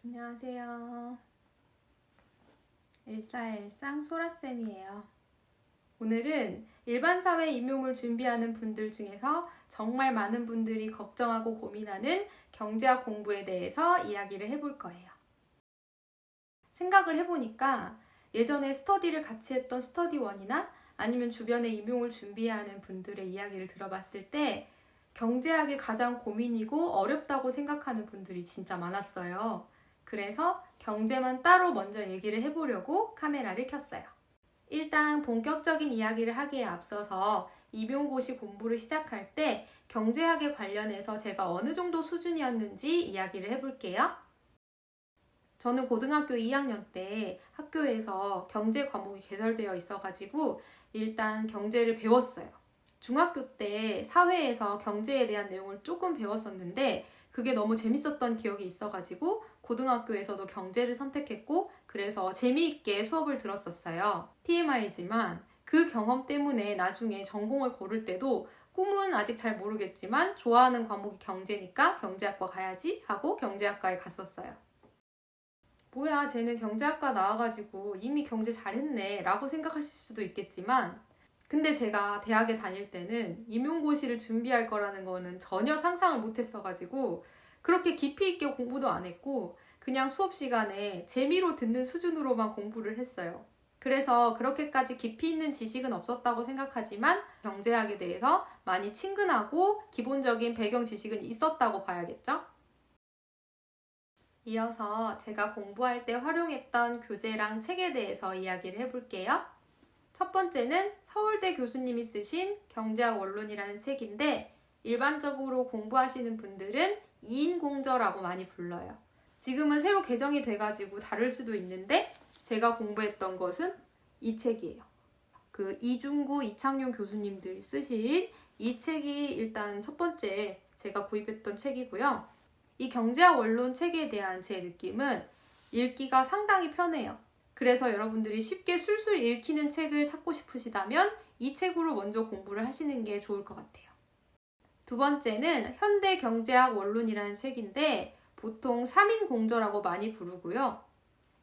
안녕하세요. 일사일상 소라쌤이에요. 오늘은 일반 사회 임용을 준비하는 분들 중에서 정말 많은 분들이 걱정하고 고민하는 경제학 공부에 대해서 이야기를 해볼 거예요. 생각을 해보니까 예전에 스터디를 같이 했던 스터디원이나 아니면 주변에 임용을 준비해야 하는 분들의 이야기를 들어봤을 때 경제학이 가장 고민이고 어렵다고 생각하는 분들이 진짜 많았어요. 그래서 경제만 따로 먼저 얘기를 해보려고 카메라를 켰어요. 일단 본격적인 이야기를 하기에 앞서서 임용고시 공부를 시작할 때 경제학에 관련해서 제가 어느 정도 수준이었는지 이야기를 해볼게요. 저는 고등학교 2학년 때 학교에서 경제 과목이 개설되어 있어가지고 일단 경제를 배웠어요. 중학교 때 사회에서 경제에 대한 내용을 조금 배웠었는데 그게 너무 재밌었던 기억이 있어가지고 고등학교에서도 경제를 선택했고 그래서 재미있게 수업을 들었었어요. TMI지만 그 경험 때문에 나중에 전공을 고를 때도 꿈은 아직 잘 모르겠지만 좋아하는 과목이 경제니까 경제학과 가야지 하고 경제학과에 갔었어요. 뭐야, 쟤는 경제학과 나와가지고 이미 경제 잘했네 라고 생각하실 수도 있겠지만 근데 제가 대학에 다닐 때는 임용고시를 준비할 거라는 거는 전혀 상상을 못 했어가지고 그렇게 깊이 있게 공부도 안 했고 그냥 수업 시간에 재미로 듣는 수준으로만 공부를 했어요. 그래서 그렇게까지 깊이 있는 지식은 없었다고 생각하지만 경제학에 대해서 많이 친근하고 기본적인 배경 지식은 있었다고 봐야겠죠? 이어서 제가 공부할 때 활용했던 교재랑 책에 대해서 이야기를 해볼게요. 첫 번째는 서울대 교수님이 쓰신 경제학 원론이라는 책인데 일반적으로 공부하시는 분들은 이인공저라고 많이 불러요. 지금은 새로 개정이 돼가지고 다를 수도 있는데 제가 공부했던 것은 이 책이에요. 그 이중구, 이창용 교수님들이 쓰신 이 책이 일단 첫 번째 제가 구입했던 책이고요. 이 경제학 원론 책에 대한 제 느낌은 읽기가 상당히 편해요. 그래서 여러분들이 쉽게 술술 읽히는 책을 찾고 싶으시다면 이 책으로 먼저 공부를 하시는 게 좋을 것 같아요. 두 번째는 현대경제학 원론이라는 책인데 보통 3인 공저라고 많이 부르고요.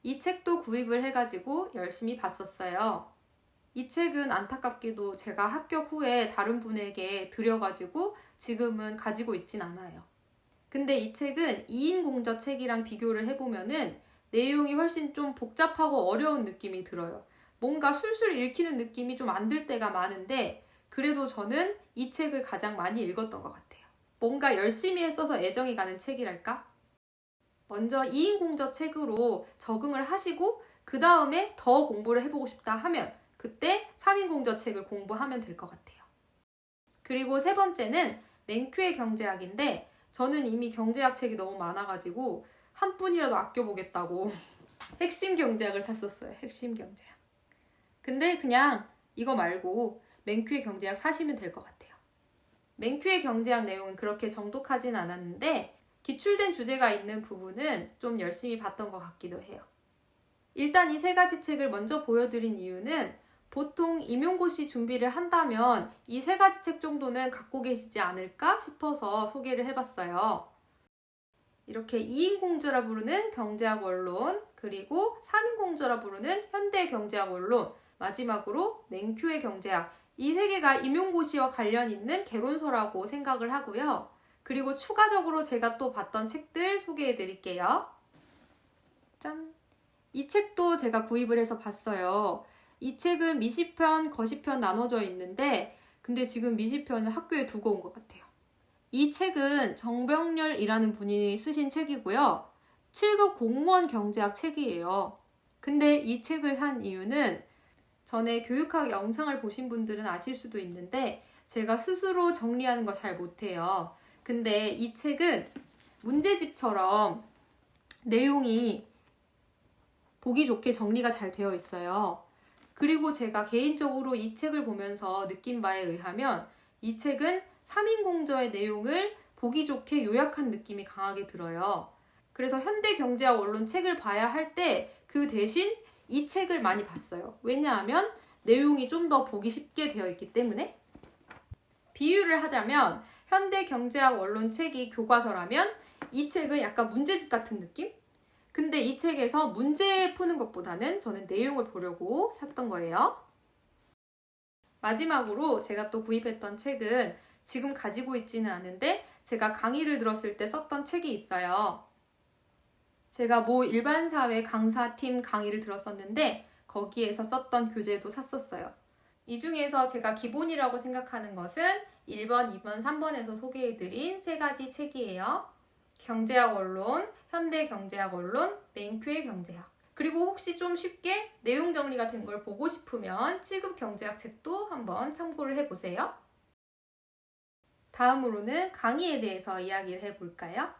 이 책도 구입을 해가지고 열심히 봤었어요. 이 책은 안타깝게도 제가 합격 후에 다른 분에게 드려가지고 지금은 가지고 있진 않아요. 근데 이 책은 2인 공저 책이랑 비교를 해보면은 내용이 훨씬 좀 복잡하고 어려운 느낌이 들어요. 뭔가 술술 읽히는 느낌이 좀 안 들 때가 많은데 그래도 저는 이 책을 가장 많이 읽었던 것 같아요. 뭔가 열심히 했어서 애정이 가는 책이랄까? 먼저 2인 공저 책으로 적응을 하시고 그 다음에 더 공부를 해보고 싶다 하면 그때 3인 공저 책을 공부하면 될 것 같아요. 그리고 세 번째는 맨큐의 경제학인데 저는 이미 경제학 책이 너무 많아가지고 한 푼이라도 아껴보겠다고 핵심 경제학을 샀었어요. 핵심 경제학. 근데 그냥 이거 말고 맨큐의 경제학 사시면 될 것 같아요. 맨큐의 경제학 내용은 그렇게 정독하진 않았는데 기출된 주제가 있는 부분은 좀 열심히 봤던 것 같기도 해요. 일단 이 세 가지 책을 먼저 보여드린 이유는 보통 임용고시 준비를 한다면 이 세 가지 책 정도는 갖고 계시지 않을까 싶어서 소개를 해봤어요. 이렇게 2인 공저라 부르는 경제학 원론, 그리고 3인 공저라 부르는 현대 경제학 원론, 마지막으로 맨큐의 경제학, 이 세 개가 임용고시와 관련 있는 개론서라고 생각을 하고요. 그리고 추가적으로 제가 또 봤던 책들 소개해 드릴게요. 짠! 이 책도 제가 구입을 해서 봤어요. 이 책은 미시편, 거시편 나눠져 있는데 근데 지금 미시편을 학교에 두고 온 것 같아요. 이 책은 정병렬이라는 분이 쓰신 책이고요. 7급 공무원 경제학 책이에요. 근데 이 책을 산 이유는 전에 교육학 영상을 보신 분들은 아실 수도 있는데 제가 스스로 정리하는 거 잘 못해요. 근데 이 책은 문제집처럼 내용이 보기 좋게 정리가 잘 되어 있어요. 그리고 제가 개인적으로 이 책을 보면서 느낀 바에 의하면 이 책은 3인 공저의 내용을 보기 좋게 요약한 느낌이 강하게 들어요. 그래서 현대경제학 원론 책을 봐야 할 때 그 대신 이 책을 많이 봤어요. 왜냐하면 내용이 좀 더 보기 쉽게 되어 있기 때문에. 비유를 하자면 현대경제학 원론 책이 교과서라면 이 책은 약간 문제집 같은 느낌? 근데 이 책에서 문제 푸는 것보다는 저는 내용을 보려고 샀던 거예요. 마지막으로 제가 또 구입했던 책은 지금 가지고 있지는 않은데 제가 강의를 들었을 때 썼던 책이 있어요. 제가 모 일반사회 강사팀 강의를 들었었는데 거기에서 썼던 교재도 샀었어요. 이 중에서 제가 기본이라고 생각하는 것은 1번, 2번, 3번에서 소개해드린 3가지 책이에요. 경제학 원론, 현대경제학 원론, 맨큐의 경제학. 그리고 혹시 좀 쉽게 내용 정리가 된 걸 보고 싶으면 7급 경제학 책도 한번 참고를 해보세요. 다음으로는 강의에 대해서 이야기를 해볼까요?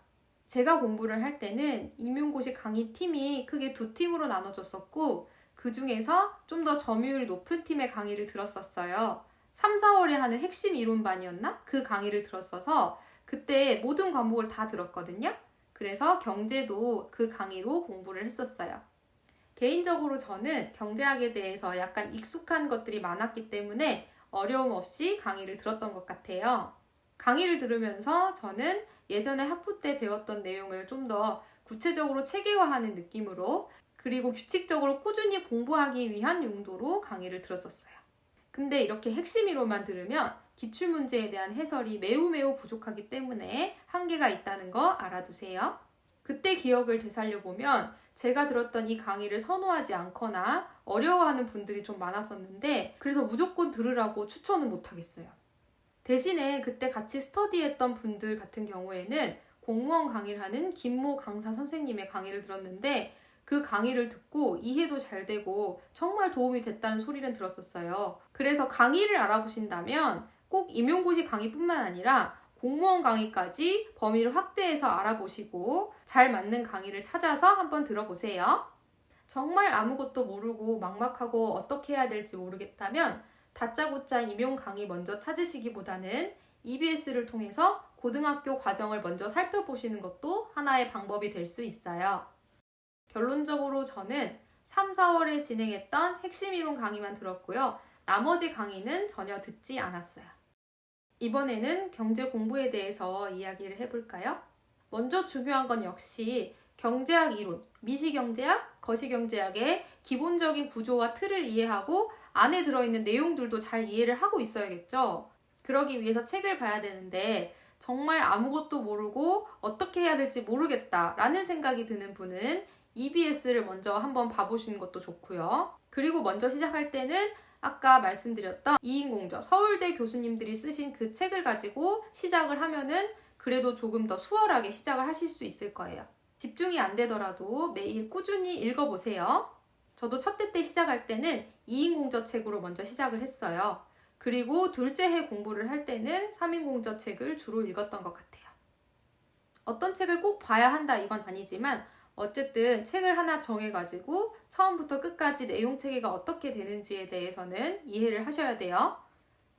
제가 공부를 할 때는 임용고시 강의팀이 크게 2팀으로 나눠졌었고 그 중에서 좀 더 점유율이 높은 팀의 강의를 들었었어요. 3, 4월에 하는 핵심 이론반이었나? 그 강의를 들었어서 그때 모든 과목을 다 들었거든요. 그래서 경제도 그 강의로 공부를 했었어요. 개인적으로 저는 경제학에 대해서 약간 익숙한 것들이 많았기 때문에 어려움 없이 강의를 들었던 것 같아요. 강의를 들으면서 저는 예전에 학부 때 배웠던 내용을 좀 더 구체적으로 체계화하는 느낌으로 그리고 규칙적으로 꾸준히 공부하기 위한 용도로 강의를 들었었어요. 근데 이렇게 핵심 이론만 들으면 기출문제에 대한 해설이 매우 부족하기 때문에 한계가 있다는 거 알아두세요. 그때 기억을 되살려보면 제가 들었던 이 강의를 선호하지 않거나 어려워하는 분들이 좀 많았었는데 그래서 무조건 들으라고 추천은 못하겠어요. 대신에 그때 같이 스터디했던 분들 같은 경우에는 공무원 강의를 하는 김모 강사 선생님의 강의를 들었는데 그 강의를 듣고 이해도 잘 되고 정말 도움이 됐다는 소리는 들었었어요. 그래서 강의를 알아보신다면 꼭 임용고시 강의뿐만 아니라 공무원 강의까지 범위를 확대해서 알아보시고 잘 맞는 강의를 찾아서 한번 들어보세요. 정말 아무것도 모르고 막막하고 어떻게 해야 될지 모르겠다면 다짜고짜 임용 강의 먼저 찾으시기보다는 EBS를 통해서 고등학교 과정을 먼저 살펴보시는 것도 하나의 방법이 될 수 있어요. 결론적으로 저는 3, 4월에 진행했던 핵심 이론 강의만 들었고요. 나머지 강의는 전혀 듣지 않았어요. 이번에는 경제 공부에 대해서 이야기를 해볼까요? 먼저 중요한 건 역시 경제학 이론, 미시경제학, 거시경제학의 기본적인 구조와 틀을 이해하고 안에 들어있는 내용들도 잘 이해를 하고 있어야겠죠. 그러기 위해서 책을 봐야 되는데 정말 아무것도 모르고 어떻게 해야 될지 모르겠다라는 생각이 드는 분은 EBS를 먼저 한번 봐보시는 것도 좋고요. 그리고 먼저 시작할 때는 아까 말씀드렸던 이인공저, 서울대 교수님들이 쓰신 그 책을 가지고 시작을 하면은 그래도 조금 더 수월하게 시작을 하실 수 있을 거예요. 집중이 안 되더라도 매일 꾸준히 읽어보세요. 저도 첫 해 때 시작할 때는 이인공저 책으로 먼저 시작을 했어요. 그리고 둘째 해 공부를 할 때는 3인공저 책을 주로 읽었던 것 같아요. 어떤 책을 꼭 봐야 한다 이건 아니지만 어쨌든 책을 하나 정해가지고 처음부터 끝까지 내용 체계가 어떻게 되는지에 대해서는 이해를 하셔야 돼요.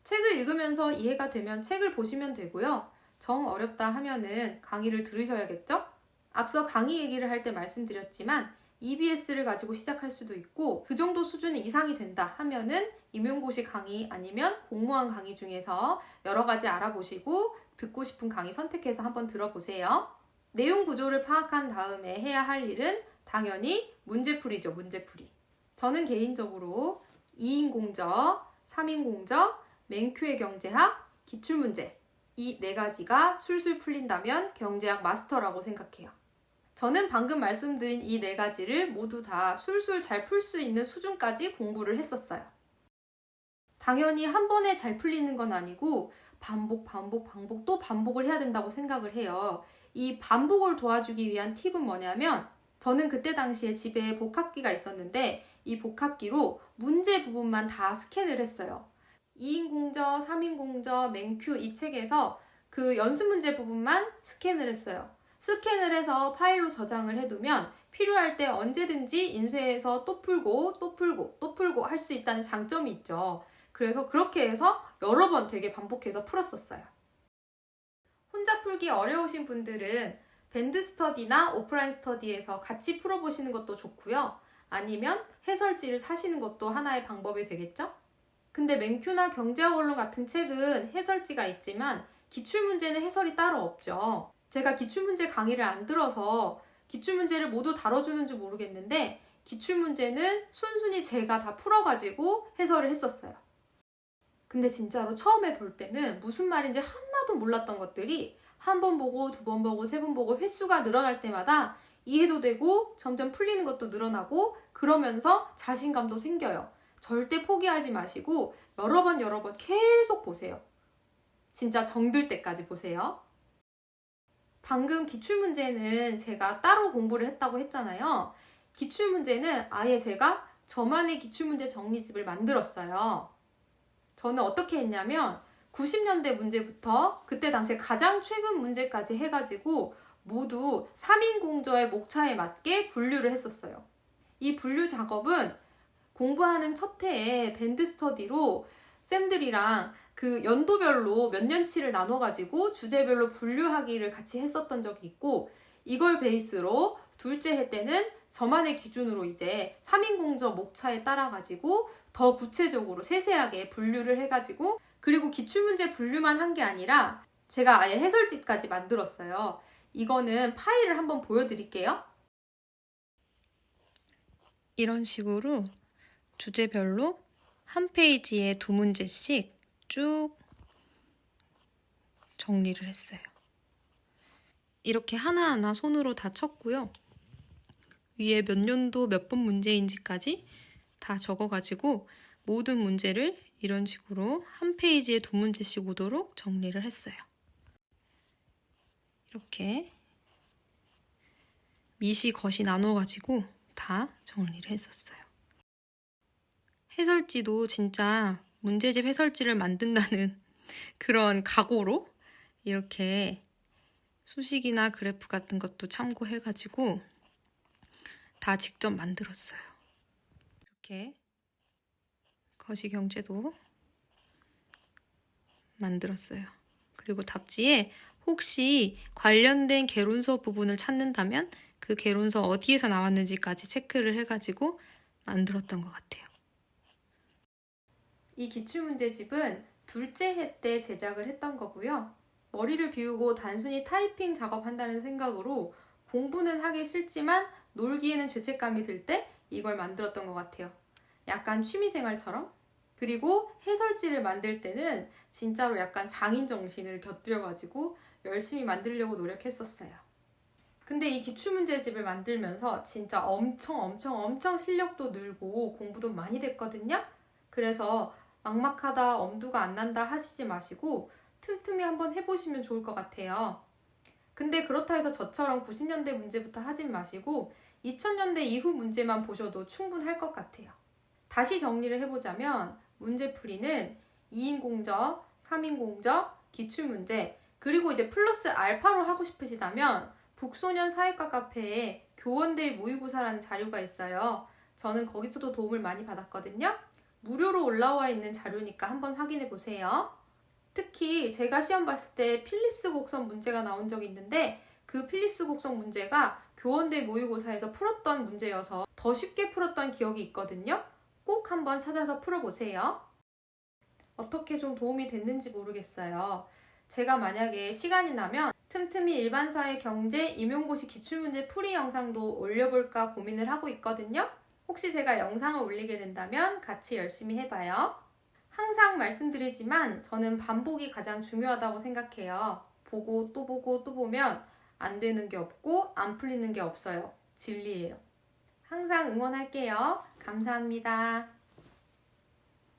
책을 읽으면서 이해가 되면 책을 보시면 되고요. 정 어렵다 하면은 강의를 들으셔야겠죠? 앞서 강의 얘기를 할 때 말씀드렸지만 EBS를 가지고 시작할 수도 있고 그 정도 수준 이상이 된다 하면은 임용고시 강의 아니면 공무원 강의 중에서 여러 가지 알아보시고 듣고 싶은 강의 선택해서 한번 들어보세요. 내용 구조를 파악한 다음에 해야 할 일은 당연히 문제풀이죠, 문제풀이. 저는 개인적으로 2인공저, 3인공저, 맨큐의 경제학, 기출문제 이 4가지가 술술 풀린다면 경제학 마스터라고 생각해요. 저는 방금 말씀드린 이 4가지를 모두 다 술술 잘 풀 수 있는 수준까지 공부를 했었어요. 당연히 한 번에 잘 풀리는 건 아니고 반복 또 반복을 해야 된다고 생각을 해요. 이 반복을 도와주기 위한 팁은 뭐냐면 저는 그때 당시에 집에 복합기가 있었는데 이 복합기로 문제 부분만 다 스캔을 했어요. 2인공저, 3인공저, 맨큐 이 책에서 그 연습 문제 부분만 스캔을 했어요. 스캔을 해서 파일로 저장을 해두면 필요할 때 언제든지 인쇄해서 또 풀고 할 수 있다는 장점이 있죠. 그래서 그렇게 해서 여러 번 되게 반복해서 풀었었어요. 혼자 풀기 어려우신 분들은 밴드 스터디나 오프라인 스터디에서 같이 풀어보시는 것도 좋고요. 아니면 해설지를 사시는 것도 하나의 방법이 되겠죠? 근데 맨큐나 경제학 원론 같은 책은 해설지가 있지만 기출문제는 해설이 따로 없죠. 제가 기출문제 강의를 안 들어서 기출문제를 모두 다뤄주는지 모르겠는데 기출문제는 순순히 제가 다 풀어가지고 해설을 했었어요. 근데 진짜로 처음에 볼 때는 무슨 말인지 하나도 몰랐던 것들이 한 번 보고 두 번 보고 세 번 보고 횟수가 늘어날 때마다 이해도 되고 점점 풀리는 것도 늘어나고 그러면서 자신감도 생겨요. 절대 포기하지 마시고 여러 번 계속 보세요. 진짜 정들 때까지 보세요. 방금 기출문제는 제가 따로 공부를 했다고 했잖아요. 기출문제는 아예 제가 저만의 기출문제 정리집을 만들었어요. 저는 어떻게 했냐면 90년대 문제부터 그때 당시에 가장 최근 문제까지 해가지고 모두 3인 공저의 목차에 맞게 분류를 했었어요. 이 분류 작업은 공부하는 첫 해에 밴드 스터디로 쌤들이랑 그 연도별로 몇 년치를 나눠가지고 주제별로 분류하기를 같이 했었던 적이 있고 이걸 베이스로 둘째 해 때는 저만의 기준으로 이제 3인 공저 목차에 따라가지고 더 구체적으로 세세하게 분류를 해가지고 그리고 기출문제 분류만 한 게 아니라 제가 아예 해설집까지 만들었어요. 이거는 파일을 한번 보여드릴게요. 이런 식으로 주제별로 한 페이지에 2문제씩 쭉 정리를 했어요. 이렇게 하나하나 손으로 다 쳤고요. 위에 몇 년도 몇 번 문제인지까지 다 적어가지고 모든 문제를 이런 식으로 한 페이지에 2문제씩 오도록 정리를 했어요. 이렇게 미시 것이 나눠가지고 다 정리를 했었어요. 해설지도 진짜 문제집 해설지를 만든다는 그런 각오로 이렇게 수식이나 그래프 같은 것도 참고해가지고 다 직접 만들었어요. 이렇게 거시경제도 만들었어요. 그리고 답지에 혹시 관련된 개론서 부분을 찾는다면 그 개론서 어디에서 나왔는지까지 체크를 해가지고 만들었던 것 같아요. 이 기출문제집은 둘째 해 때 제작을 했던 거고요. 머리를 비우고 단순히 타이핑 작업한다는 생각으로 공부는 하기 싫지만 놀기에는 죄책감이 들 때 이걸 만들었던 것 같아요. 약간 취미생활처럼. 그리고 해설지를 만들 때는 진짜로 약간 장인 정신을 곁들여가지고 열심히 만들려고 노력했었어요. 근데 이 기출문제집을 만들면서 진짜 엄청 실력도 늘고 공부도 많이 됐거든요. 그래서 막막하다, 엄두가 안 난다 하시지 마시고 틈틈이 한번 해보시면 좋을 것 같아요. 근데 그렇다 해서 저처럼 90년대 문제부터 하진 마시고 2000년대 이후 문제만 보셔도 충분할 것 같아요. 다시 정리를 해보자면 문제풀이는 2인 공저, 3인 공저, 기출문제 그리고 이제 플러스 알파로 하고 싶으시다면 북소년 사회과 카페에 교원대의 모의고사라는 자료가 있어요. 저는 거기서도 도움을 많이 받았거든요. 무료로 올라와 있는 자료니까 한번 확인해 보세요. 특히 제가 시험 봤을 때 필립스 곡선 문제가 나온 적이 있는데 그 필립스 곡선 문제가 교원대 모의고사에서 풀었던 문제여서 더 쉽게 풀었던 기억이 있거든요. 꼭 한번 찾아서 풀어보세요. 어떻게 좀 도움이 됐는지 모르겠어요. 제가 만약에 시간이 나면 틈틈이 일반사회 경제 임용고시 기출문제 풀이 영상도 올려볼까 고민을 하고 있거든요. 혹시 제가 영상을 올리게 된다면 같이 열심히 해봐요. 항상 말씀드리지만 저는 반복이 가장 중요하다고 생각해요. 보고 또 보고 또 보면 안 되는 게 없고 안 풀리는 게 없어요. 진리예요. 항상 응원할게요. 감사합니다.